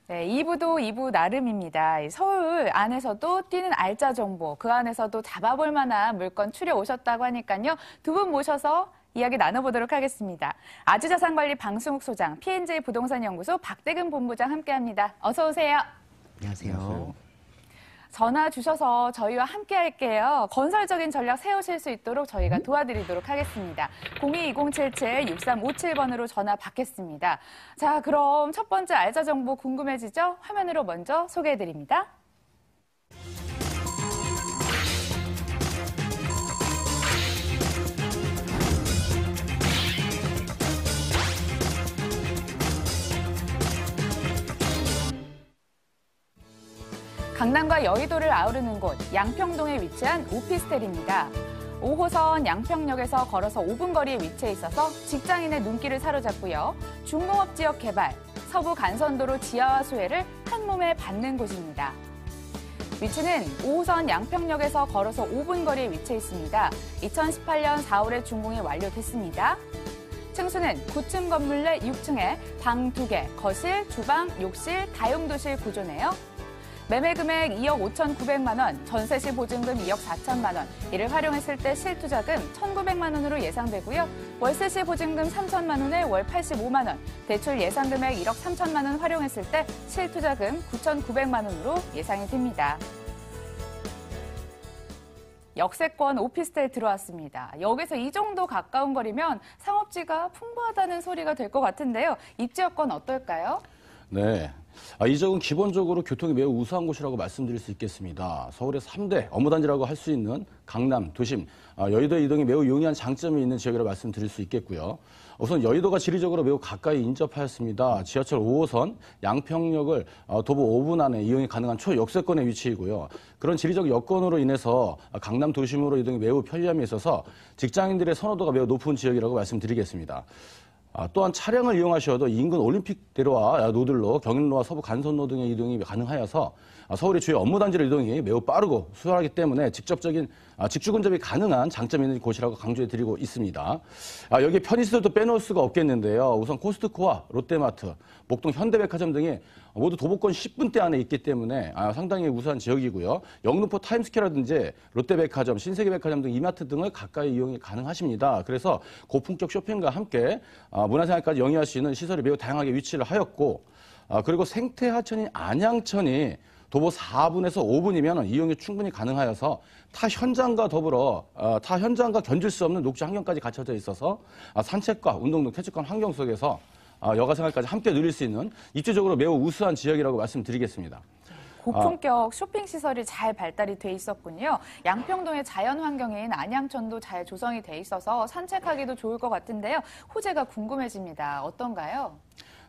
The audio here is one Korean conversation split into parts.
네, 2부도 2부 나름입니다. 서울 안에서도 뛰는 알짜 정보, 그 안에서도 잡아볼 만한 물건 추려 오셨다고 하니까요. 두 분 모셔서 이야기 나눠보도록 하겠습니다. 아주자산관리 방승욱 소장, P&J 부동산연구소 박대근 본부장 함께합니다. 어서 오세요. 안녕하세요. 전화 주셔서 저희와 함께 할게요. 건설적인 전략 세우실 수 있도록 저희가 도와드리도록 하겠습니다. 022077-6357번으로 전화 받겠습니다. 자, 그럼 첫 번째 알짜 정보 궁금해지죠? 화면으로 먼저 소개해드립니다. 강남과 여의도를 아우르는 곳 양평동에 위치한 오피스텔입니다. 5호선 양평역에서 걸어서 5분 거리에 위치해 있어서 직장인의 눈길을 사로잡고요. 중공업 지역 개발, 서부 간선도로 지하화 수혜를 한 몸에 받는 곳입니다. 위치는 5호선 양평역에서 걸어서 5분 거리에 위치해 있습니다. 2018년 4월에 준공이 완료됐습니다. 층수는 9층 건물 내 6층에 방 2개, 거실, 주방, 욕실, 다용도실 구조네요. 매매 금액 2억 5,900만 원, 전세 시 보증금 2억 4천만 원, 이를 활용했을 때 실투자금 1,900만 원으로 예상되고요. 월세 시 보증금 3천만 원에 월 85만 원, 대출 예상 금액 1억 3천만 원 활용했을 때 실투자금 9,900만 원으로 예상이 됩니다. 역세권 오피스텔 들어왔습니다. 여기서 이 정도 가까운 거리면 상업지가 풍부하다는 소리가 될 것 같은데요. 입지 여건 어떨까요? 네. 이 지역은 기본적으로 교통이 매우 우수한 곳이라고 말씀드릴 수 있겠습니다. 서울의 3대 업무단지라고 할 수 있는 강남, 도심, 여의도의 이동이 매우 용이한 장점이 있는 지역이라고 말씀드릴 수 있겠고요. 우선 여의도가 지리적으로 매우 가까이 인접하였습니다. 지하철 5호선 양평역을 도보 5분 안에 이용이 가능한 초역세권에 위치이고요. 그런 지리적 여건으로 인해서 강남 도심으로 이동이 매우 편리함이 있어서 직장인들의 선호도가 매우 높은 지역이라고 말씀드리겠습니다. 또한 차량을 이용하셔도 인근 올림픽대로와 노들로, 경인로와 서부 간선로 등의 이동이 가능하여서 서울의 주요 업무단지로 이동이 매우 빠르고 수월하기 때문에 직접적인 직주 근접이 가능한 장점이 있는 곳이라고 강조해드리고 있습니다. 여기 편의시설도 빼놓을 수가 없겠는데요. 우선 코스트코와 롯데마트, 목동 현대백화점 등이 모두 도보권 10분대 안에 있기 때문에 상당히 우수한 지역이고요. 영등포 타임스퀘어라든지 롯데백화점, 신세계백화점 등 이마트 등을 가까이 이용이 가능하십니다. 그래서 고품격 쇼핑과 함께 문화생활까지 영위할 수 있는 시설이 매우 다양하게 위치를 하였고, 그리고 생태하천인 안양천이 도보 4분에서 5분이면 이용이 충분히 가능하여서 타 현장과 더불어 타 현장과 견줄 수 없는 녹지 환경까지 갖춰져 있어서 산책과 운동 등 쾌적한 환경 속에서 여가 생활까지 함께 누릴 수 있는 입지적으로 매우 우수한 지역이라고 말씀드리겠습니다. 고품격 쇼핑 시설이 잘 발달이 돼 있었군요. 양평동의 자연 환경인 안양천도 잘 조성이 돼 있어서 산책하기도 좋을 것 같은데요. 호재가 궁금해집니다. 어떤가요?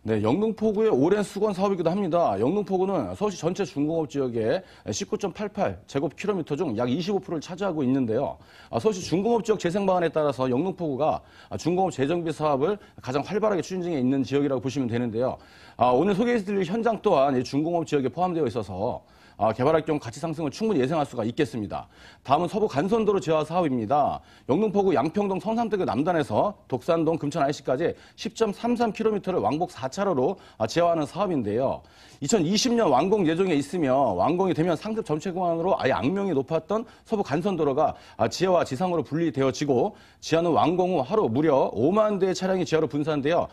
네, 영등포구의 오랜 수건 사업이기도 합니다. 영등포구는 서울시 전체 중공업 지역의 19.88제곱킬로미터 중 약 25%를 차지하고 있는데요. 서울시 중공업 지역 재생 방안에 따라서 영등포구가 중공업 재정비 사업을 가장 활발하게 추진 중에 있는 지역이라고 보시면 되는데요. 오늘 소개해드릴 현장 또한 중공업 지역에 포함되어 있어서 개발할 경우 가치 상승을 충분히 예상할 수가 있겠습니다. 다음은 서부 간선도로 지하 사업입니다. 영등포구 양평동 성산대교 남단에서 독산동 금천 IC까지 10.33km를 왕복 4차로로 지하화하는 사업인데요. 2020년 완공 예정에 있으며 완공이 되면 상습 전체공항으로 아예 악명이 높았던 서부 간선도로가 지하와 지상으로 분리되어지고 지하는 완공 후 하루 무려 5만 대의 차량이 지하로 분산되어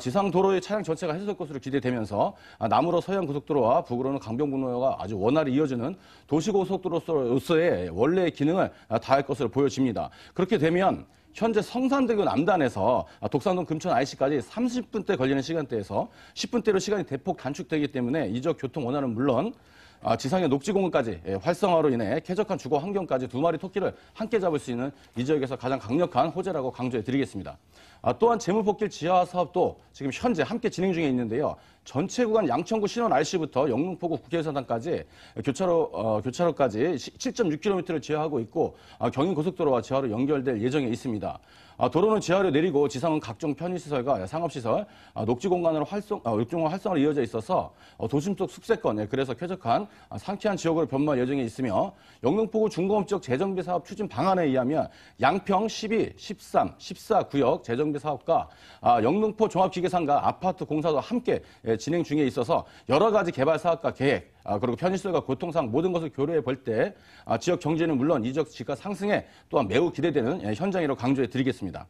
지상 도로의 차량 전체가 해소될 것으로 기대되면서 남으로 서해안 고속도로와 북으로는 강변북로가 아주 원활히 이어지는 도시고속도로로서의 원래의 기능을 다할 것으로 보여집니다. 그렇게 되면 현재 성산대교 남단에서 독산동 금천 IC까지 30분대 걸리는 시간대에서 10분대로 시간이 대폭 단축되기 때문에 이 지역 교통 원활은 물론 지상의 녹지공원까지 활성화로 인해 쾌적한 주거 환경까지 두 마리 토끼를 함께 잡을 수 있는 이 지역에서 가장 강력한 호재라고 강조해드리겠습니다. 또한 재물복길 지하 사업도 지금 현재 함께 진행 중에 있는데요. 전체 구간 양천구 신원 RC부터 영등포구 국회의사당까지 교차로까지 7.6km를 지하하고 있고 경인고속도로와 지하로 연결될 예정에 있습니다. 도로는 지하로 내리고 지상은 각종 편의시설과 상업시설, 녹지공간으로 활성화로 이어져 있어서 도심 속 숙세권, 그래서 쾌적한 상쾌한 지역으로 변모할 예정에 있으며 영등포구 중공업지역 재정비 사업 추진 방안에 의하면 양평 12, 13, 14 구역 재정비 사업과 영등포 종합기계상가 아파트 공사도 함께 진행 중에 있어서 여러 가지 개발 사업과 계획, 그리고 편의시설과 교통상 모든 것을 고려해 볼 때 지역 경제는 물론 이적 지가 상승에 또한 매우 기대되는 현장이라고 강조해 드리겠습니다.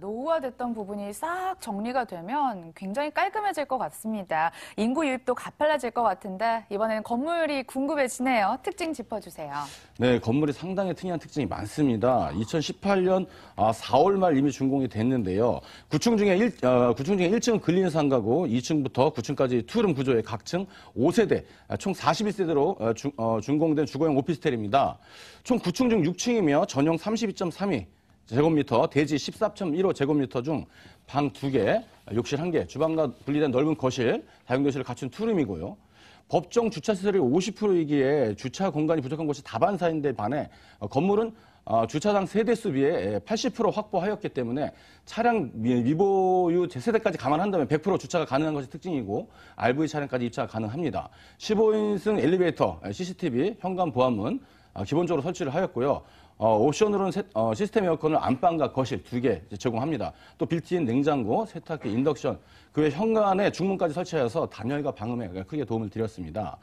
노후화됐던 부분이 싹 정리가 되면 굉장히 깔끔해질 것 같습니다. 인구 유입도 가팔라질 것 같은데 이번에는 건물이 궁금해지네요. 특징 짚어주세요. 네, 건물이 상당히 특이한 특징이 많습니다. 2018년 4월 말 이미 준공이 됐는데요. 9층 중에 1층은 근린 상가고 2층부터 9층까지 투룸 구조의 각층 5세대, 총 41세대로 준공된 주거용 오피스텔입니다. 총 9층 중 6층이며 전용 32.32 제곱미터, 대지 14.15 제곱미터 중 방 2개, 욕실 1개, 주방과 분리된 넓은 거실, 다용도실을 갖춘 투룸이고요. 법정 주차시설이 50%이기에 주차 공간이 부족한 곳이 다반사인데 반해 건물은 주차장 세대수 비해 80% 확보하였기 때문에 차량 미보유 세대까지 감안한다면 100% 주차가 가능한 것이 특징이고 RV 차량까지 입차가 가능합니다. 15인승 엘리베이터, CCTV, 현관 보안문 기본적으로 설치를 하였고요. 옵션으로는 시스템 에어컨을 안방과 거실 2개 제공합니다. 또 빌트인 냉장고, 세탁기, 인덕션, 그 외 현관에 중문까지 설치하여서 단열과 방음에 크게 도움을 드렸습니다.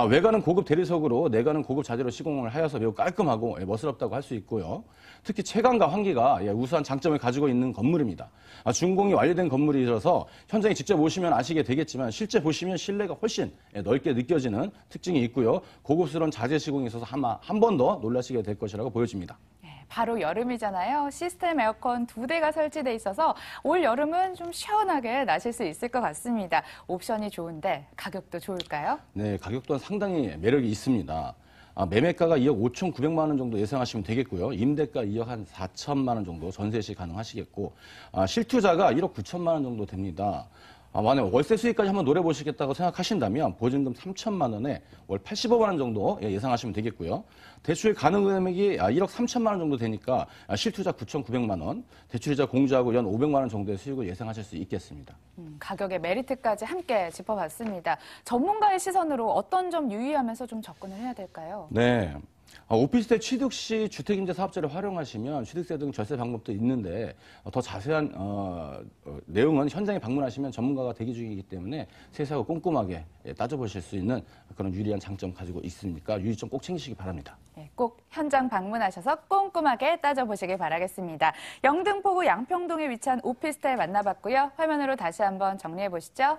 외관은 고급 대리석으로 내관은 고급 자재로 시공을 하여서 매우 깔끔하고 멋스럽다고 할 수 있고요. 특히 채광과 환기가 우수한 장점을 가지고 있는 건물입니다. 준공이 완료된 건물이라서 현장에 직접 오시면 아시게 되겠지만 실제 보시면 실내가 훨씬 넓게 느껴지는 특징이 있고요. 고급스러운 자재 시공에 있어서 아마 한 번 더 놀라시게 될 것이라고 보여집니다. 바로 여름이잖아요. 시스템 에어컨 2대가 설치돼 있어서 올 여름은 좀 시원하게 나실 수 있을 것 같습니다. 옵션이 좋은데 가격도 좋을까요? 네, 가격 또한 상당히 매력이 있습니다. 매매가가 2억 5,900만 원 정도 예상하시면 되겠고요. 임대가 2억 한 4천만 원 정도 전세 시 가능하시겠고 실투자가 1억 9천만 원 정도 됩니다. 만약 월세 수익까지 한번 노려보시겠다고 생각하신다면 보증금 3천만 원에 월 85만 원 정도 예상하시면 되겠고요. 대출 가능 금액이 1억 3천만 원 정도 되니까 실투자 9,900만 원, 대출이자 공제하고 연 500만 원 정도의 수익을 예상하실 수 있겠습니다. 가격의 메리트까지 함께 짚어봤습니다. 전문가의 시선으로 어떤 점 유의하면서 좀 접근을 해야 될까요? 네. 오피스텔 취득 시 주택임대 사업자를 활용하시면 취득세 등 절세 방법도 있는데 더 자세한 내용은 현장에 방문하시면 전문가가 대기 중이기 때문에 세세하고 꼼꼼하게 따져보실 수 있는 그런 유리한 장점 가지고 있으니까 유의점 꼭 챙기시기 바랍니다. 네, 꼭 현장 방문하셔서 꼼꼼하게 따져보시길 바라겠습니다. 영등포구 양평동에 위치한 오피스텔 만나봤고요. 화면으로 다시 한번 정리해 보시죠.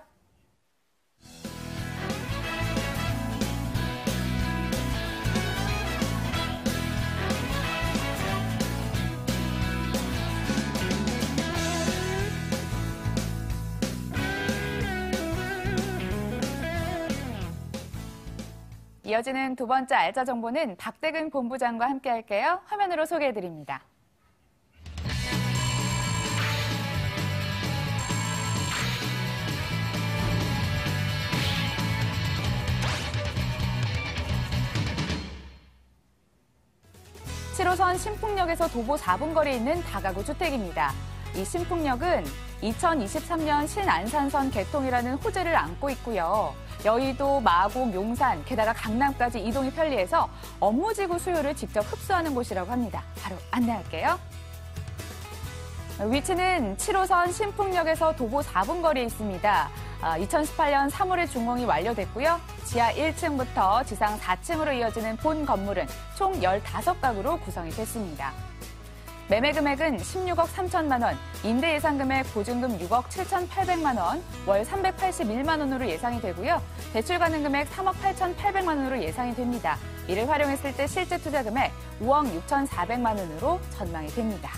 이어지는 두 번째 알짜 정보는 박대근 본부장과 함께 할게요. 화면으로 소개해드립니다. (7호선) 신풍역에서 도보 4분 거리에 있는 다가구 주택입니다. 이 신풍역은 2023년 신안산선 개통이라는 호재를 안고 있고요. 여의도, 마곡, 용산, 게다가 강남까지 이동이 편리해서 업무지구 수요를 직접 흡수하는 곳이라고 합니다. 바로 안내할게요. 위치는 7호선 신풍역에서 도보 4분 거리에 있습니다. 2018년 3월에 준공이 완료됐고요. 지하 1층부터 지상 4층으로 이어지는 본 건물은 총 15가구로 구성이 됐습니다. 매매 금액은 16억 3천만 원, 임대 예상 금액 보증금 6억 7,800만 원, 월 381만 원으로 예상이 되고요. 대출 가능 금액 3억 8,800만 원으로 예상이 됩니다. 이를 활용했을 때 실제 투자 금액 5억 6,400만 원으로 전망이 됩니다.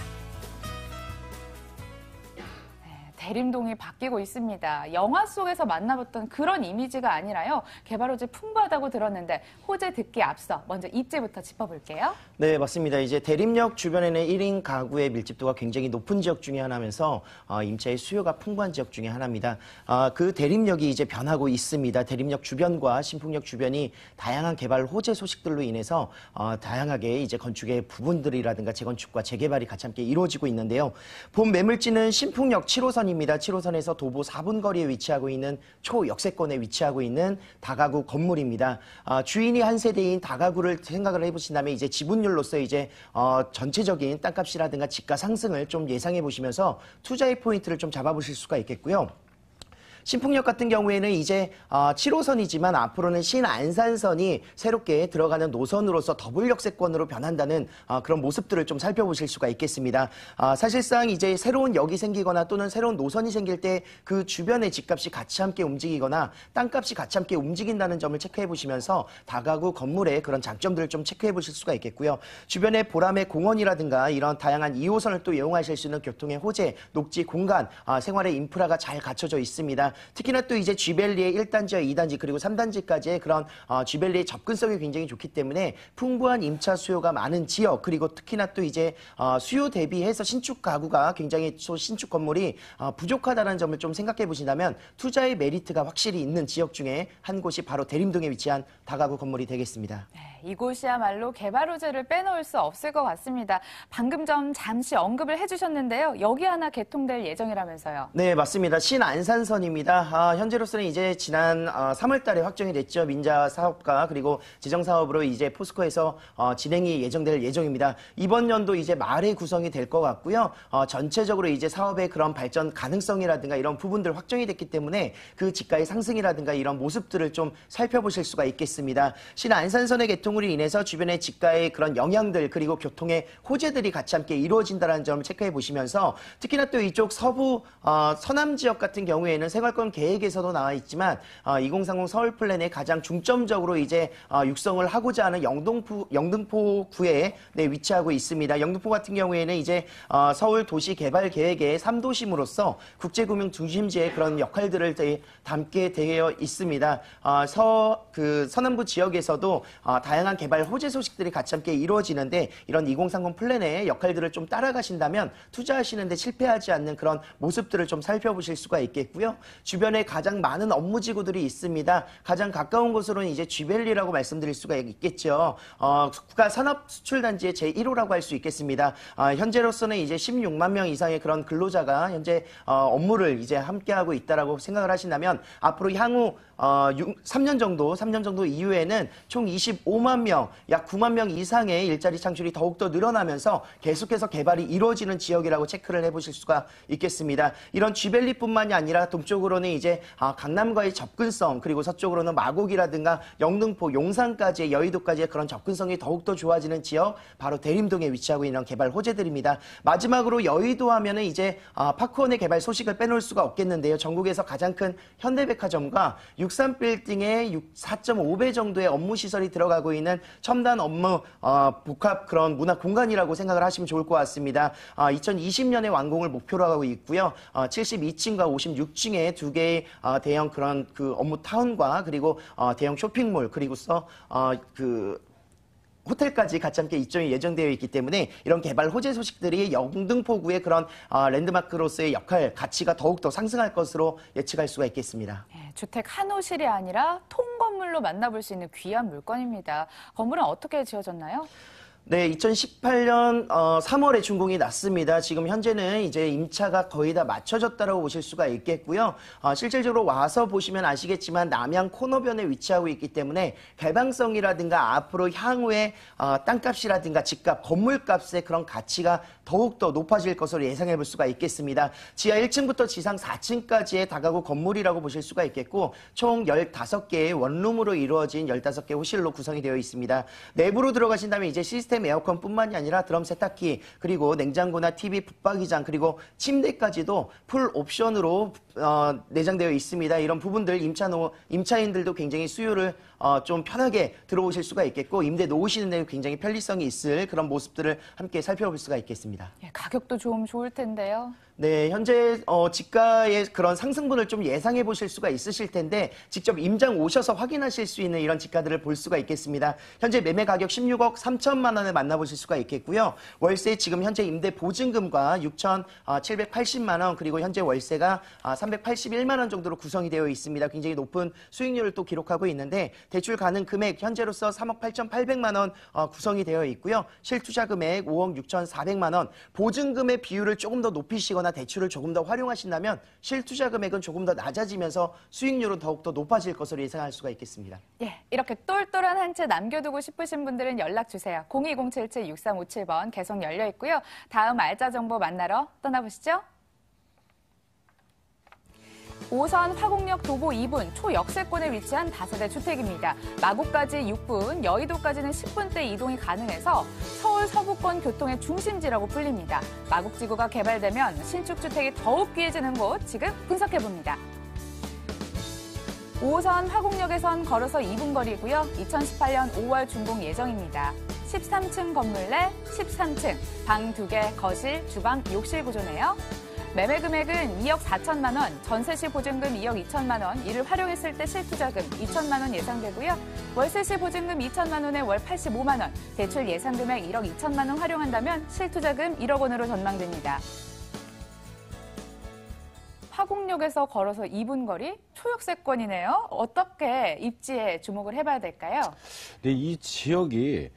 대림동이 바뀌고 있습니다. 영화 속에서 만나봤던 그런 이미지가 아니라요. 개발 호재 풍부하다고 들었는데 호재 듣기 앞서 먼저 입지부터 짚어볼게요. 네, 맞습니다. 이제 대림역 주변에는 1인 가구의 밀집도가 굉장히 높은 지역 중에 하나면서 임차의 수요가 풍부한 지역 중에 하나입니다. 그 대림역이 이제 변하고 있습니다. 대림역 주변과 신풍역 주변이 다양한 개발 호재 소식들로 인해서 다양하게 이제 건축의 부분들이라든가 재건축과 재개발이 같이 함께 이루어지고 있는데요. 본 매물지는 신풍역 7호선입니다. 7호선에서 도보 4분 거리에 위치하고 있는 초역세권에 위치하고 있는 다가구 건물입니다. 주인이 한 세대인 다가구를 생각을 해보신다면 이제 지분율로서 이제 전체적인 땅값이라든가 집가 상승을 좀 예상해 보시면서 투자의 포인트를 좀 잡아보실 수가 있겠고요. 신풍역 같은 경우에는 이제 7호선이지만 앞으로는 신안산선이 새롭게 들어가는 노선으로서 더블 역세권으로 변한다는 그런 모습들을 좀 살펴보실 수가 있겠습니다. 사실상 이제 새로운 역이 생기거나 또는 새로운 노선이 생길 때 그 주변의 집값이 같이 함께 움직이거나 땅값이 같이 함께 움직인다는 점을 체크해 보시면서 다가구 건물의 그런 장점들을 좀 체크해 보실 수가 있겠고요. 주변에 보람의 공원이라든가 이런 다양한 2호선을 또 이용하실 수 있는 교통의 호재, 녹지 공간, 생활의 인프라가 잘 갖춰져 있습니다. 특히나 또 이제 쥐밸리의 1단지와 2단지 그리고 3단지까지의 그런 쥐밸리의 접근성이 굉장히 좋기 때문에 풍부한 임차 수요가 많은 지역, 그리고 특히나 또 이제 수요 대비해서 신축 가구가 굉장히 신축 건물이 부족하다는 점을 좀 생각해 보신다면 투자의 메리트가 확실히 있는 지역 중에 한 곳이 바로 대림동에 위치한 다가구 건물이 되겠습니다. 네, 이곳이야말로 개발 호재를 빼놓을 수 없을 것 같습니다. 방금 전 잠시 언급을 해주셨는데요. 여기 하나 개통될 예정이라면서요. 네, 맞습니다. 신안산선입니다. 현재로서는 이제 지난 3월 달에 확정이 됐죠. 민자 사업과 그리고 지정 사업으로 이제 포스코에서 진행이 예정될 예정입니다. 이번 연도 이제 말에 구성이 될 것 같고요. 전체적으로 이제 사업의 그런 발전 가능성이라든가 이런 부분들 확정이 됐기 때문에 그 지가의 상승이라든가 이런 모습들을 좀 살펴보실 수가 있겠습니다. 신안산선의 개통으로 인해서 주변의 지가의 그런 영향들 그리고 교통의 호재들이 같이 함께 이루어진다는 점을 체크해 보시면서 특히나 또 이쪽 서부 서남 지역 같은 경우에는 생활권 계획에서도 나와 있지만 2030 서울 플랜에 가장 중점적으로 이제 육성을 하고자 하는 영등포구에 위치하고 있습니다. 영등포 같은 경우에는 이제 서울 도시 개발 계획의 3도심으로서 국제금융 중심지의 그런 역할들을 담게 되어 있습니다. 서남부 지역에서도 다양한 개발 호재 소식들이 같이 함께 이루어지는데 이런 2030 플랜의 역할들을 좀 따라가신다면 투자하시는데 실패하지 않는 그런 모습들을 좀 살펴보실 수가 있겠고요. 주변에 가장 많은 업무지구들이 있습니다. 가장 가까운 곳으로는 이제 쥐밸리라고 말씀드릴 수가 있겠죠. 국가산업수출단지의 제1호라고 할 수 있겠습니다. 현재로서는 이제 16만 명 이상의 그런 근로자가 현재 업무를 이제 함께하고 있다라고 생각을 하신다면 앞으로 향후 3년 정도 이후에는 총 25만 명, 약 9만 명 이상의 일자리 창출이 더욱더 늘어나면서 계속해서 개발이 이루어지는 지역이라고 체크를 해보실 수가 있겠습니다. 이런 쥐밸리뿐만이 아니라 동쪽으로는 이제 강남과의 접근성, 그리고 서쪽으로는 마곡이라든가 영등포, 용산까지의 여의도까지의 그런 접근성이 더욱더 좋아지는 지역, 바로 대림동에 위치하고 있는 개발 호재들입니다. 마지막으로 여의도 하면은 이제 파크원의 개발 소식을 빼놓을 수가 없겠는데요. 전국에서 가장 큰 현대백화점과 63빌딩에 4.5배 정도의 업무시설이 들어가고 있는 첨단 업무 복합 그런 문화 공간이라고 생각을 하시면 좋을 것 같습니다. 2020년에 완공을 목표로 하고 있고요. 72층과 56층에 두 개의 대형 그런 그 업무 타운과 그리고 대형 쇼핑몰 그리고서 호텔까지 같이 함께 입점이 예정되어 있기 때문에 이런 개발 호재 소식들이 영등포구의 그런 랜드마크로서의 역할, 가치가 더욱더 상승할 것으로 예측할 수가 있겠습니다. 네, 주택 한 호실이 아니라 통건물로 만나볼 수 있는 귀한 물건입니다. 건물은 어떻게 지어졌나요? 네, 2018년 3월에 준공이 났습니다. 지금 현재는 이제 임차가 거의 다 맞춰졌다고 보실 수가 있겠고요. 실질적으로 와서 보시면 아시겠지만 남양 코너변에 위치하고 있기 때문에 개방성이라든가 앞으로 향후에 땅값이라든가 집값, 건물값의 그런 가치가 더욱더 높아질 것으로 예상해 볼 수가 있겠습니다. 지하 1층부터 지상 4층까지의 다가구 건물이라고 보실 수가 있겠고 총 15개의 원룸으로 이루어진 15개 호실로 구성이 되어 있습니다. 내부로 들어가신다면 이제 시스템 에어컨뿐만이 아니라 드럼 세탁기, 그리고 냉장고나 TV, 붙박이장, 그리고 침대까지도 풀 옵션으로 내장되어 있습니다. 이런 부분들 임차인들도 굉장히 수요를 좀 편하게 들어오실 수가 있겠고 임대 놓으시는 데 굉장히 편리성이 있을 그런 모습들을 함께 살펴볼 수가 있겠습니다. 예, 가격도 좀 좋을 텐데요. 네, 현재 지가의 그런 상승분을 좀 예상해 보실 수가 있으실 텐데 직접 임장 오셔서 확인하실 수 있는 이런 지가들을 볼 수가 있겠습니다. 현재 매매 가격 16억 3천만 원을 만나보실 수가 있겠고요. 월세 지금 현재 임대 보증금과 6,780만 원 그리고 현재 월세가 381만 원 정도로 구성이 되어 있습니다. 굉장히 높은 수익률을 또 기록하고 있는데 대출 가능 금액 현재로서 3억 8,800만 원 구성이 되어 있고요. 실투자 금액 5억 6,400만 원, 보증금의 비율을 조금 더 높이시거나 대출을 조금 더 활용하신다면 실투자 금액은 조금 더 낮아지면서 수익률은 더욱더 높아질 것으로 예상할 수가 있겠습니다. 예, 이렇게 똘똘한 한 채 남겨두고 싶으신 분들은 연락주세요. 02077-6357번 계속 열려 있고요. 다음 알짜 정보 만나러 떠나보시죠. 5호선 화곡역 도보 2분 초역세권에 위치한 다세대 주택입니다. 마곡까지 6분, 여의도까지는 10분대 이동이 가능해서 서울 서부권 교통의 중심지라고 불립니다. 마곡지구가 개발되면 신축 주택이 더욱 귀해지는 곳 지금 분석해봅니다. 5호선 화곡역에선 걸어서 2분 거리고요. 2018년 5월 준공 예정입니다. 13층 건물 내 13층, 방 2개, 거실, 주방, 욕실 구조네요. 매매 금액은 2억 4천만 원, 전세 시 보증금 2억 2천만 원, 이를 활용했을 때 실투자금 2천만 원 예상되고요. 월세 시 보증금 2천만 원에 월 85만 원, 대출 예상 금액 1억 2천만 원 활용한다면 실투자금 1억 원으로 전망됩니다. 화곡역에서 걸어서 2분 거리? 초역세권이네요. 어떻게 입지에 주목을 해봐야 될까요? 네, 이 지역이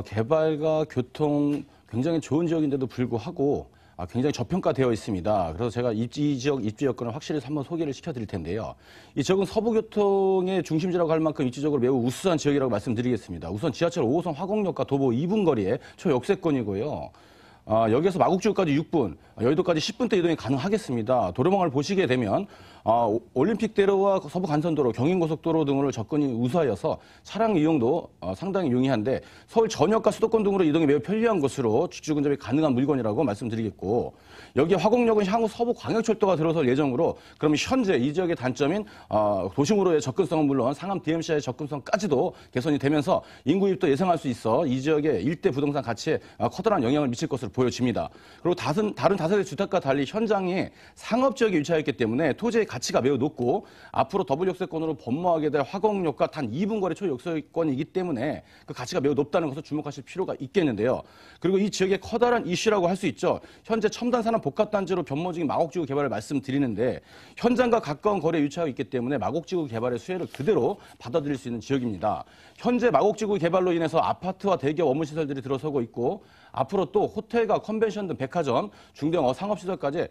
개발과 교통 굉장히 좋은 지역인데도 불구하고 굉장히 저평가되어 있습니다. 그래서 제가 이 지역 입지 여건을 확실히 한번 소개를 시켜드릴 텐데요. 이 지역은 서부교통의 중심지라고 할 만큼 입지적으로 매우 우수한 지역이라고 말씀드리겠습니다. 우선 지하철 5호선 화곡역과 도보 2분 거리에 초역세권이고요. 여기에서 마곡지구까지 6분, 여의도까지 10분대 이동이 가능하겠습니다. 도로망을 보시게 되면 올림픽대로와 서부간선도로, 경인고속도로 등으로 접근이 우수하여서 차량 이용도 상당히 용이한데 서울 전역과 수도권 등으로 이동이 매우 편리한 곳으로 주주 근접이 가능한 물건이라고 말씀드리겠고, 여기 화곡역은 향후 서부광역철도가 들어설 예정으로, 그러면 현재 이 지역의 단점인 도심으로의 접근성은 물론 상암 DMC의 접근성까지도 개선이 되면서 인구 유입도 예상할 수 있어 이 지역의 일대 부동산 가치에 커다란 영향을 미칠 것으로 보여집니다. 그리고 다른 다세대 주택과 달리 현장이 상업지역에 위치하였기 때문에 토지의 가치가 매우 높고, 앞으로 더블 역세권으로 번모하게 될 화곡역과 단 2분 거리 초역세권이기 때문에 그 가치가 매우 높다는 것을 주목하실 필요가 있겠는데요. 그리고 이 지역의 커다란 이슈라고 할 수 있죠. 현재 첨단 산업 복합단지로 변모 중인 마곡지구 개발을 말씀드리는데, 현장과 가까운 거리에 위치하고 있기 때문에 마곡지구 개발의 수혜를 그대로 받아들일 수 있는 지역입니다. 현재 마곡지구 개발로 인해서 아파트와 대기업 업무시설들이 들어서고 있고, 앞으로 또 호텔과 컨벤션 등 백화점, 중대형 상업시설까지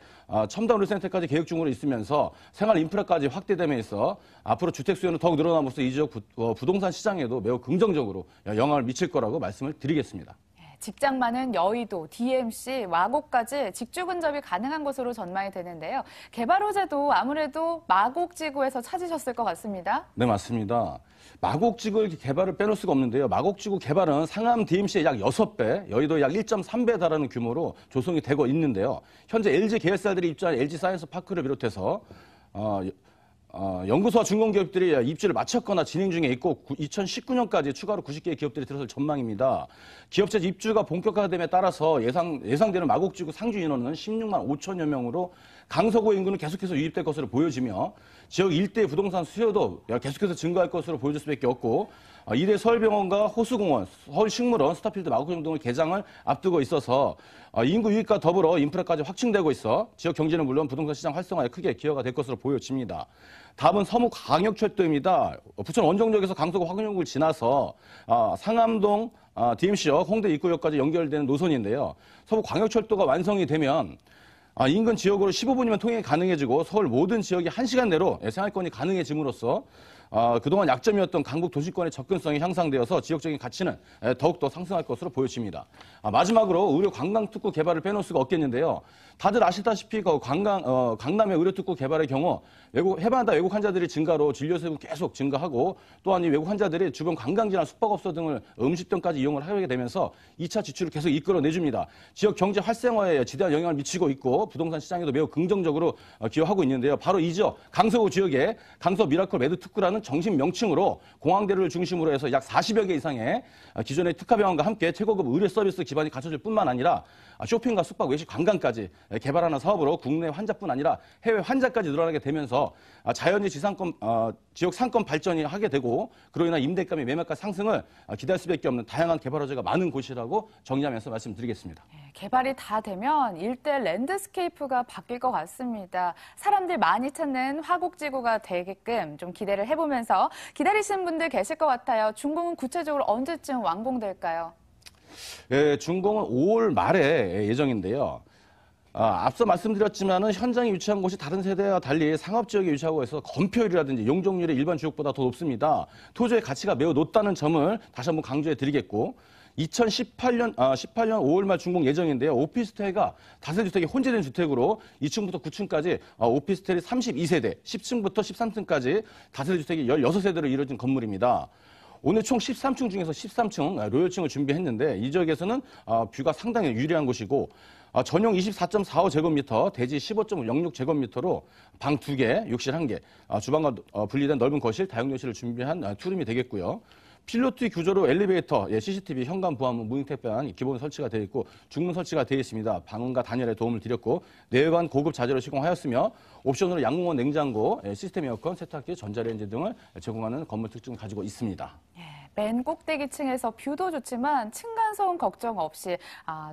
첨단 울센터까지 계획 중으로 있으면서 생활 인프라까지 확대됨에 있어 앞으로 주택 수요는 더욱 늘어남으로써 이 지역 부동산 시장에도 매우 긍정적으로 영향을 미칠 거라고 말씀을 드리겠습니다. 직장 많은 여의도, DMC, 마곡까지 직주 근접이 가능한 곳으로 전망이 되는데요. 개발 호재도 아무래도 마곡지구에서 찾으셨을 것 같습니다. 네, 맞습니다. 마곡지구 개발을 빼놓을 수가 없는데요. 마곡지구 개발은 상암 DMC의 약 6배, 여의도의 약 1.3배에 달하는 규모로 조성이 되고 있는데요. 현재 LG 계열사들이 입주한 LG 사이언스 파크를 비롯해서 연구소와 중공기업들이 입주를 마쳤거나 진행 중에 있고 2019년까지 추가로 90개의 기업들이 들어설 전망입니다. 기업체 입주가 본격화됨에 따라서 예상되는 마곡지구 상주 인원은 16만 5천여 명으로 강서구 인구는 계속해서 유입될 것으로 보여지며 지역 일대의 부동산 수요도 계속해서 증가할 것으로 보여질 수밖에 없고, 이대 서울병원과 호수공원, 서울식물원, 스타필드 마곡동 등을 개장을 앞두고 있어서 인구 유입과 더불어 인프라까지 확충되고 있어 지역 경제는 물론 부동산 시장 활성화에 크게 기여가 될 것으로 보여집니다. 다음은 서무광역철도입니다. 부천 원정역에서 강서구 화곡역을 지나서 상암동 DMC역, 홍대 입구역까지 연결되는 노선인데요. 서부광역철도가 완성이 되면 인근 지역으로 15분이면 통행이 가능해지고 서울 모든 지역이 1시간 내로 생활권이 가능해짐으로써 그동안 약점이었던 강북 도시권의 접근성이 향상되어서 지역적인 가치는 더욱더 상승할 것으로 보여집니다. 마지막으로 의료 관광 특구 개발을 빼놓을 수가 없겠는데요. 다들 아시다시피 강남의 의료 특구 개발의 경우 해마다 외국 환자들이 증가로 진료 수는 계속 증가하고, 또한 이 외국 환자들이 주변 관광지나 숙박업소 등을 음식점까지 이용을 하게 되면서 2차 지출을 계속 이끌어내줍니다. 지역 경제 활성화에 지대한 영향을 미치고 있고 부동산 시장에도 매우 긍정적으로 기여하고 있는데요. 바로 이 지역 강서구 지역에 강서 미라클 매드 특구라는 정식 명칭으로 공항대로를 중심으로 해서 약 40여 개 이상의 기존의 특화병원과 함께 최고급 의료 서비스 기반이 갖춰질 뿐만 아니라 쇼핑과 숙박, 외식, 관광까지 개발하는 사업으로 국내 환자뿐 아니라 해외 환자까지 늘어나게 되면서 자연의 지역 상권 발전이 하게 되고, 그로 인한 임대값의 매매가 상승을 기대할 수밖에 없는 다양한 개발 호재가 많은 곳이라고 정리하면서 말씀드리겠습니다. 개발이 다 되면 일대 랜드스케이프가 바뀔 것 같습니다. 사람들 많이 찾는 화곡지구가 되게끔 좀 기대를 해보면서 기다리시는 분들 계실 것 같아요. 준공은 구체적으로 언제쯤 완공될까요? 예, 준공은 5월 말에 예정인데요. 앞서 말씀드렸지만은 현장에 위치한 곳이 다른 세대와 달리 상업지역에 위치하고 있어서 건폐율이라든지 용적률이 일반 지역보다 더 높습니다. 토지의 가치가 매우 높다는 점을 다시 한번 강조해 드리겠고, 2018년 5월 말 준공 예정인데요. 오피스텔가 다세대 주택이 혼재된 주택으로 2층부터 9층까지 오피스텔이 32세대, 10층부터 13층까지 다세대 주택이 16세대로 이루어진 건물입니다. 오늘 총 13층 중에서 13층 로열층을 준비했는데 이 지역에서는 뷰가 상당히 유리한 곳이고 전용 24.45제곱미터, 대지 15.06제곱미터로 방 2개, 욕실 1개, 주방과 분리된 넓은 거실, 다용도실을 준비한 투룸이 되겠고요. 필로티 구조로 엘리베이터, CCTV, 현관 보안문, 무인택배한 기본 설치가 되어 있고 중문 설치가 되어 있습니다. 방음과 단열에 도움을 드렸고 내외관 고급 자재로 시공하였으며 옵션으로 양궁원 냉장고, 시스템 에어컨, 세탁기, 전자레인지 등을 제공하는 건물 특징을 가지고 있습니다. 맨 꼭대기층에서 뷰도 좋지만 층간소음 걱정 없이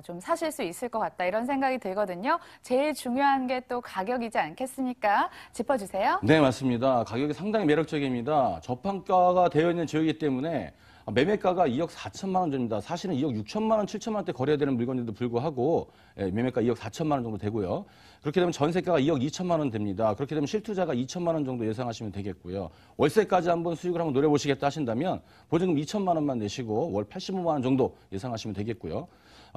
좀 사실 수 있을 것 같다 이런 생각이 들거든요. 제일 중요한 게 또 가격이지 않겠습니까? 짚어주세요. 네, 맞습니다. 가격이 상당히 매력적입니다. 저판가가 되어 있는 지역이기 때문에 매매가가 2억 4천만 원 정도입니다. 사실은 2억 6천만 원, 7천만 원대 거래해야 되는 물건인데도 불구하고 매매가 2억 4천만 원 정도 되고요. 그렇게 되면 전세가가 2억 2천만 원 됩니다. 그렇게 되면 실투자가 2천만 원 정도 예상하시면 되겠고요. 월세까지 한번 수익을 한번 노려보시겠다 하신다면 보증금 2천만 원만 내시고 월 85만 원 정도 예상하시면 되겠고요.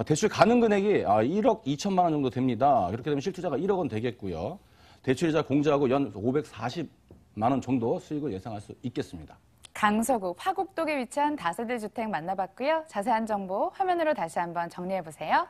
대출 가능 금액이 1억 2천만 원 정도 됩니다. 그렇게 되면 실투자가 1억 원 되겠고요. 대출이자 공제하고 연 540만 원 정도 수익을 예상할 수 있겠습니다. 강서구 화곡동에 위치한 다세대 주택 만나봤고요. 자세한 정보 화면으로 다시 한번 정리해보세요.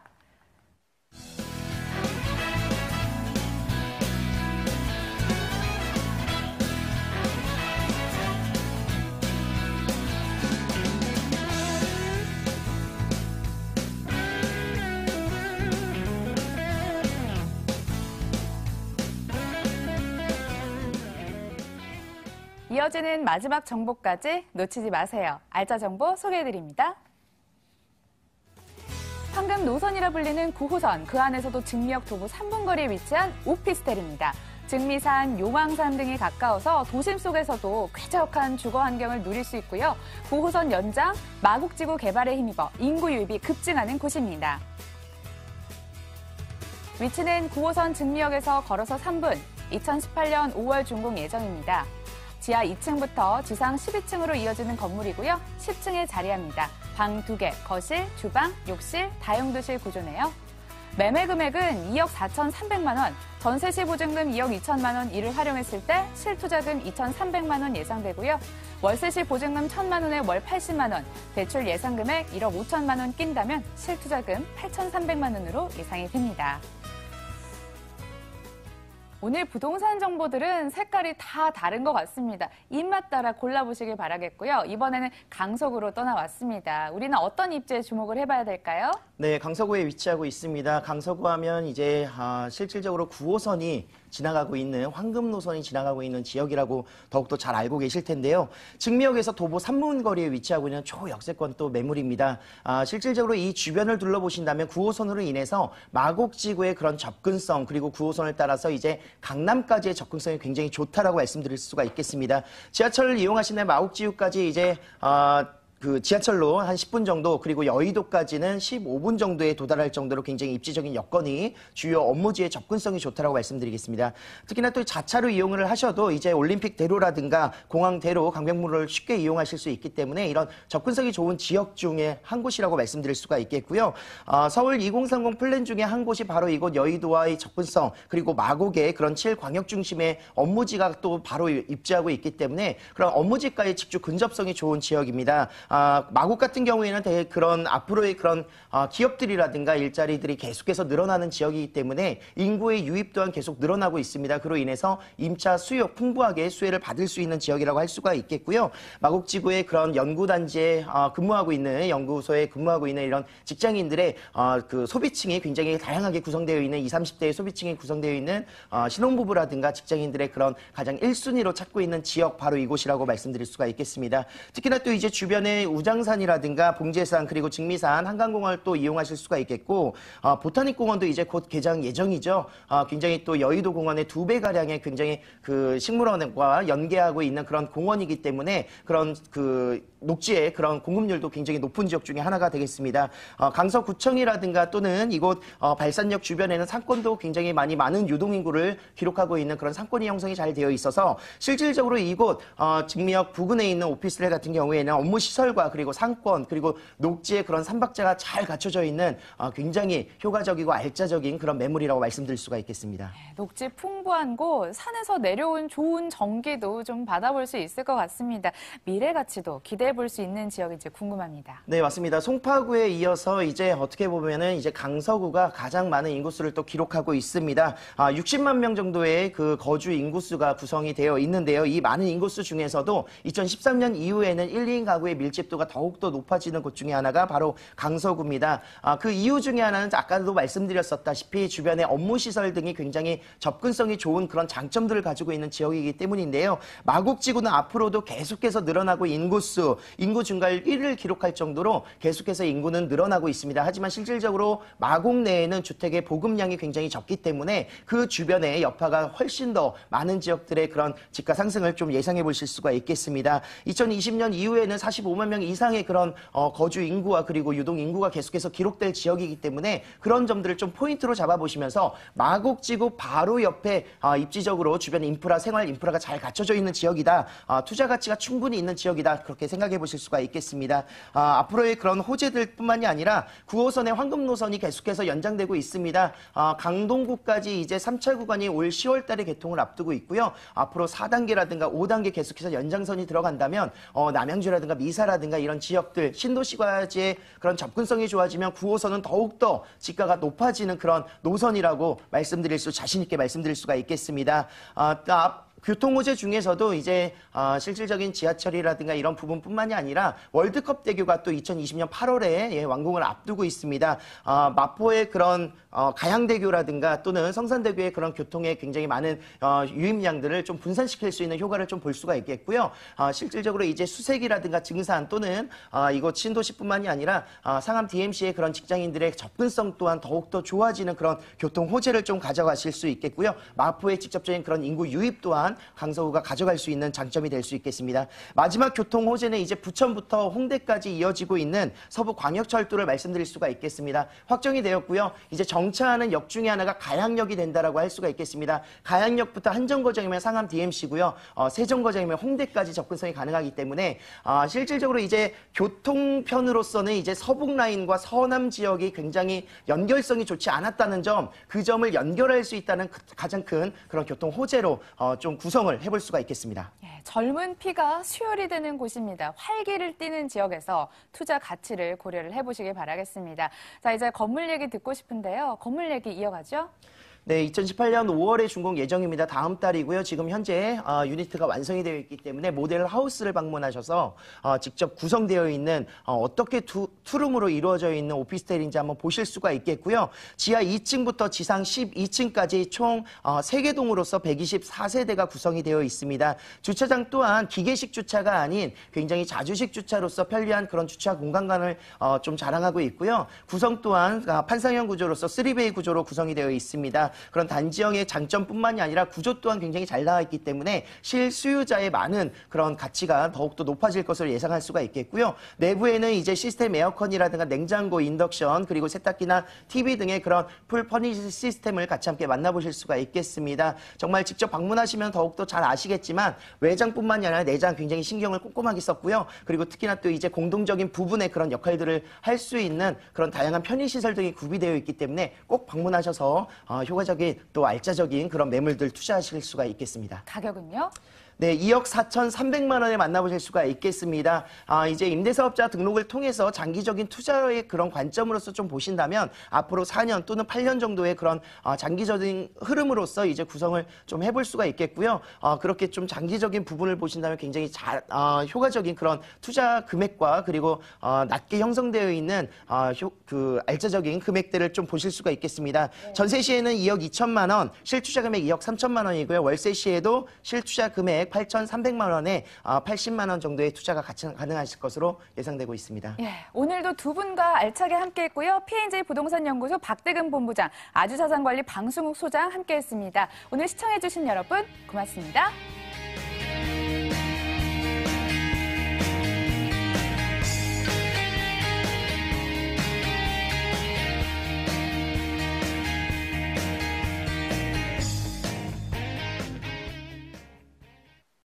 이어지는 마지막 정보까지 놓치지 마세요. 알짜 정보 소개해드립니다. 황금 노선이라 불리는 9호선, 그 안에서도 증미역 도보 3분 거리에 위치한 오피스텔입니다. 증미산, 용왕산 등이 가까워서 도심 속에서도 쾌적한 주거 환경을 누릴 수 있고요. 9호선 연장, 마곡지구 개발에 힘입어 인구 유입이 급증하는 곳입니다. 위치는 9호선 증미역에서 걸어서 3분, 2018년 5월 준공 예정입니다. 지하 2층부터 지상 12층으로 이어지는 건물이고요. 10층에 자리합니다. 방 2개, 거실, 주방, 욕실, 다용도실 구조네요. 매매 금액은 2억 4,300만 원, 전세 시 보증금 2억 2천만 원 이를 활용했을 때 실투자금 2,300만 원 예상되고요. 월세 시 보증금 1,000만 원에 월 80만 원, 대출 예상 금액 1억 5천만 원 낀다면 실투자금 8,300만 원으로 예상이 됩니다. 오늘 부동산 정보들은 색깔이 다 다른 것 같습니다. 입맛 따라 골라보시길 바라겠고요. 이번에는 강서구로 떠나왔습니다. 우리는 어떤 입지에 주목을 해봐야 될까요? 네, 강서구에 위치하고 있습니다. 강서구 하면 이제 실질적으로 9호선이 지나가고 있는 황금 노선이 지나가고 있는 지역이라고 더욱더 잘 알고 계실 텐데요. 증미역에서 도보 3분 거리에 위치하고 있는 초역세권 또 매물입니다. 실질적으로 이 주변을 둘러보신다면 9호선으로 인해서 마곡지구의 그런 접근성 그리고 9호선을 따라서 이제 강남까지의 접근성이 굉장히 좋다라고 말씀드릴 수가 있겠습니다. 지하철을 이용하시는 마곡지구까지 이제 그 지하철로 한 10분 정도 그리고 여의도까지는 15분 정도에 도달할 정도로 굉장히 입지적인 여건이 주요 업무지의 접근성이 좋다라고 말씀드리겠습니다. 특히나 또 자차로 이용을 하셔도 이제 올림픽대로라든가 공항대로 강변북로를 쉽게 이용하실 수 있기 때문에 이런 접근성이 좋은 지역 중에 한 곳이라고 말씀드릴 수가 있겠고요. 서울 2030 플랜 중에 한 곳이 바로 이곳 여의도와의 접근성 그리고 마곡의 그런 7광역 중심의 업무지가 또 바로 입지하고 있기 때문에 그런 업무지과의 직주 근접성이 좋은 지역입니다. 마곡 같은 경우에는 되게 그런 앞으로의 그런 기업들이라든가 일자리들이 계속해서 늘어나는 지역이기 때문에 인구의 유입 또한 계속 늘어나고 있습니다. 그로 인해서 임차 수요 풍부하게 수혜를 받을 수 있는 지역이라고 할 수가 있겠고요. 마곡지구의 그런 연구단지에 근무하고 있는 연구소에 근무하고 있는 이런 직장인들의 그 소비층이 굉장히 다양하게 구성되어 있는 20, 30대의 소비층이 구성되어 있는 신혼부부라든가 직장인들의 그런 가장 1순위로 찾고 있는 지역 바로 이곳이라고 말씀드릴 수가 있겠습니다. 특히나 또 이제 주변에 우장산이라든가 봉제산 그리고 증미산 한강공원을 또 이용하실 수가 있겠고 보타닉공원도 이제 곧 개장 예정이죠. 굉장히 또 여의도 공원의 2배가량의 굉장히 그 식물원과 연계하고 있는 그런 공원이기 때문에 그런 그 녹지의 그런 공급률도 굉장히 높은 지역 중에 하나가 되겠습니다. 강서구청이라든가 또는 이곳 발산역 주변에는 상권도 굉장히 많은 유동인구를 기록하고 있는 그런 상권이 형성이 잘 되어 있어서 실질적으로 이곳 증미역 부근에 있는 오피스텔 같은 경우에는 업무 시설 시설과 그리고 상권 그리고 녹지의 그런 삼박자가 잘 갖춰져 있는 굉장히 효과적이고 알짜적인 그런 매물이라고 말씀드릴 수가 있겠습니다. 녹지 풍부한 곳, 산에서 내려온 좋은 전기도 좀 받아볼 수 있을 것 같습니다. 미래 가치도 기대해 볼 수 있는 지역인지 궁금합니다. 네, 맞습니다. 송파구에 이어서 이제 어떻게 보면은 이제 강서구가 가장 많은 인구수를 또 기록하고 있습니다. 60만 명 정도의 그 거주 인구수가 구성이 되어 있는데요. 이 많은 인구수 중에서도 2013년 이후에는 1, 2인 가구의 밀집도가 더욱더 높아지는 곳 중에 하나가 바로 강서구입니다. 그 이유 중에 하나는 아까도 말씀드렸었다시피 주변의 업무시설 등이 굉장히 접근성이 좋은 그런 장점들을 가지고 있는 지역이기 때문인데요. 마곡지구는 앞으로도 계속해서 늘어나고 인구 증가율 1위를 기록할 정도로 계속해서 인구는 늘어나고 있습니다. 하지만 실질적으로 마곡 내에는 주택의 보급량이 굉장히 적기 때문에 그 주변의 여파가 훨씬 더 많은 지역들의 그런 집가 상승을 좀 예상해 보실 수가 있겠습니다. 2020년 이후에는 45만 명 이상의 그런 거주 인구와 그리고 유동 인구가 계속해서 기록될 지역이기 때문에 그런 점들을 좀 포인트로 잡아보시면서 마곡지구 바로 옆에 입지적으로 주변 인프라, 생활 인프라가 잘 갖춰져 있는 지역이다. 투자 가치가 충분히 있는 지역이다. 그렇게 생각해 보실 수가 있겠습니다. 앞으로의 그런 호재들뿐만이 아니라 9호선의 황금 노선이 계속해서 연장되고 있습니다. 강동구까지 이제 3차 구간이 올 10월 달에 개통을 앞두고 있고요. 앞으로 4단계라든가 5단계 계속해서 연장선이 들어간다면 남양주라든가 미사라든가 이런 지역들 신도시과지의 그런 접근성이 좋아지면 9호선은 더욱더 집가가 높아지는 그런 노선이라고 자신 있게 말씀드릴 수가 있겠습니다. 교통호재 중에서도 이제 실질적인 지하철이라든가 이런 부분뿐만이 아니라 월드컵 대교가 또 2020년 8월에 완공을 앞두고 있습니다. 마포의 그런 가양대교라든가 또는 성산대교의 그런 교통에 굉장히 많은 유입량들을 좀 분산시킬 수 있는 효과를 좀 볼 수가 있겠고요. 실질적으로 이제 수색이라든가 증산 또는 이곳 신도시뿐만이 아니라 상암 DMC의 그런 직장인들의 접근성 또한 더욱더 좋아지는 그런 교통 호재를 좀 가져가실 수 있겠고요. 마포의 직접적인 그런 인구 유입 또한 강서구가 가져갈 수 있는 장점이 될 수 있겠습니다. 마지막 교통 호재는 이제 부천부터 홍대까지 이어지고 있는 서부광역철도를 말씀드릴 수가 있겠습니다. 확정이 되었고요. 이제 정차하는 역 중에 하나가 가양역이 된다라고 할 수가 있겠습니다. 가양역부터 한정거장이면 상암 DMC고요. 세정거장이면 홍대까지 접근성이 가능하기 때문에 실질적으로 이제 교통편으로서는 이제 서북 라인과 서남 지역이 굉장히 연결성이 좋지 않았다는 점, 그 점을 연결할 수 있다는 가장 큰 그런 교통 호재로 좀 구성을 해볼 수가 있겠습니다. 젊은 피가 수혈이 되는 곳입니다. 활기를 띠는 지역에서 투자 가치를 고려를 해보시길 바라겠습니다. 자, 이제 건물 얘기 듣고 싶은데요. 건물 얘기 이어가죠. 네, 2018년 5월에 준공 예정입니다. 다음 달이고요. 지금 현재 유니트가 완성이 되어 있기 때문에 모델 하우스를 방문하셔서 직접 구성되어 있는 어떻게 투룸으로 이루어져 있는 오피스텔인지 한번 보실 수가 있겠고요. 지하 2층부터 지상 12층까지 총 3개 동으로서 124세대가 구성이 되어 있습니다. 주차장 또한 기계식 주차가 아닌 굉장히 자주식 주차로서 편리한 그런 주차 공간감을 좀 자랑하고 있고요. 구성 또한 판상형 구조로서 3베이 구조로 구성이 되어 있습니다. 그런 단지형의 장점뿐만이 아니라 구조 또한 굉장히 잘 나와 있기 때문에 실수요자의 많은 그런 가치가 더욱더 높아질 것으로 예상할 수가 있겠고요. 내부에는 이제 시스템 에어컨이라든가 냉장고, 인덕션, 그리고 세탁기나 TV 등의 그런 풀 퍼니시 시스템을 같이 함께 만나보실 수가 있겠습니다. 정말 직접 방문하시면 더욱더 잘 아시겠지만 외장뿐만이 아니라 내장 굉장히 신경을 꼼꼼하게 썼고요. 그리고 특히나 또 이제 공동적인 부분의 그런 역할들을 할 수 있는 그런 다양한 편의시설 등이 구비되어 있기 때문에 꼭 방문하셔서 효과적인 또 알짜적인 그런 매물들 투자하실 수가 있겠습니다. 가격은요? 네, 2억 4,300만 원에 만나보실 수가 있겠습니다. 이제 임대사업자 등록을 통해서 장기적인 투자의 그런 관점으로서 좀 보신다면 앞으로 4년 또는 8년 정도의 그런 장기적인 흐름으로서 이제 구성을 좀 해볼 수가 있겠고요. 그렇게 좀 장기적인 부분을 보신다면 굉장히 효과적인 그런 투자 금액과 그리고 낮게 형성되어 있는 그 알짜적인 금액들을 좀 보실 수가 있겠습니다. 전세 시에는 2억 2천만 원, 실투자 금액 2억 3천만 원이고요. 월세 시에도 실투자 금액 8,300만 원에 80만 원 정도의 투자가 가능하실 것으로 예상되고 있습니다. 오늘도 두 분과 알차게 함께했고요. P&J 부동산 연구소 박대근 본부장, 아주자산관리 방승욱 소장 함께했습니다. 오늘 시청해주신 여러분 고맙습니다.